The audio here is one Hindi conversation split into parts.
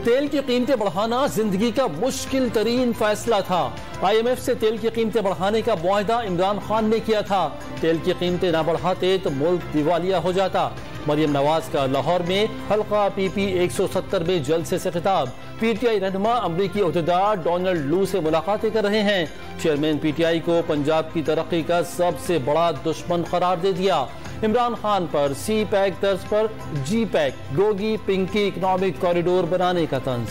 तेल की कीमतें बढ़ाना जिंदगी का मुश्किल तरीन फैसला था। IMF से तेल की कीमतें बढ़ाने का मुआहदा इमरान खान ने किया था। तेल की कीमतें ना बढ़ाते तो मुल्क दिवालिया हो जाता। मरियम नवाज का लाहौर में हल्का PP 170 में जलसे से खिताब। PTI रहनुमा अमरीकी ओहदेदार डोनाल्ड लू से मुलाकातें कर रहे हैं। चेयरमैन PTI को पंजाब की तरक्की का सबसे बड़ा दुश्मन करार दे दिया। इमरान खान पर C-पैक तर्ज पर G-पैक गोगी पिंकी इकोनॉमिक कॉरिडोर बनाने का तंज।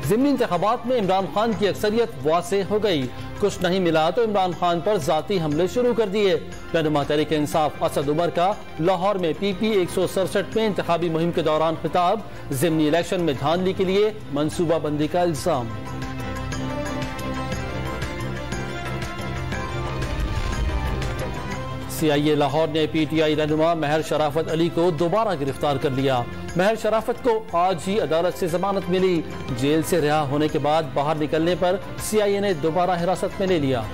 ज़िमनी इंतखाबात में इमरान खान की अक्सरियत वासे हो गई। कुछ नहीं मिला तो इमरान खान पर जाती हमले शुरू कर दिए। रहनुमा तहरीक इंसाफ असद उमर का लाहौर में PP 167 में इंतखाबी मुहिम के दौरान खिताब। ज़िमनी इलेक्शन में धांधली के लिए मनसूबाबंदी का इल्जाम। CIA लाहौर ने PTI रहनुमा महर शराफत अली को दोबारा गिरफ्तार कर लिया। महर शराफत को आज ही अदालत से जमानत मिली। जेल से रिहा होने के बाद बाहर निकलने पर CIA ने दोबारा हिरासत में ले लिया।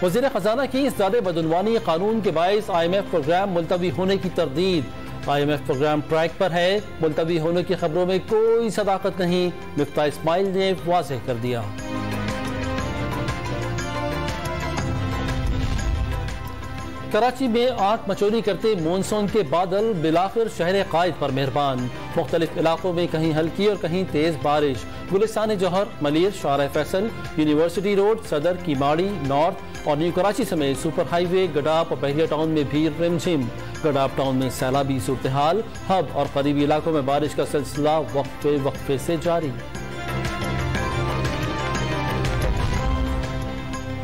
वज़ीर खजाना की इस्दादे बदउनवानी कानून के बायस IMF प्रोग्राम मुलतवी होने की तरदीद। IMF प्रोग्राम ट्रैक पर है, मुलतवी होने की खबरों में कोई सदाकत नहीं, मिफ्ता इस्माइल ने वाज़ेह कर दिया। कराची में आग मचोली करते मानसून के बादल बिलाखिर शहर कायद पर मेहरबान। मुख्तलिफ इलाकों में कहीं हल्की और कहीं तेज बारिश। गुलिस्तान जौहर, मलिर, शारा फैसल, यूनिवर्सिटी रोड, सदर, कीमाड़ी, नॉर्थ और न्यू कराची समेत सुपर हाईवे, गडाप और बहरिया टाउन में भी रिमझिम। गडाप टाउन में सैलाबी सूरत हाल। हब और करीबी इलाकों में बारिश का सिलसिला वक्फे वक्फे से जारी।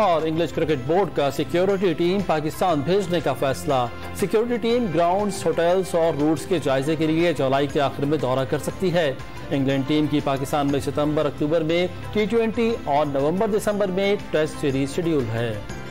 और इंग्लिश क्रिकेट बोर्ड का सिक्योरिटी टीम पाकिस्तान भेजने का फैसला। सिक्योरिटी टीम ग्राउंड्स, होटल्स और रूट्स के जायजे के लिए जुलाई के आखिर में दौरा कर सकती है। इंग्लैंड टीम की पाकिस्तान में सितंबर अक्टूबर में T20 और नवंबर दिसंबर में टेस्ट सीरीज शेड्यूल है।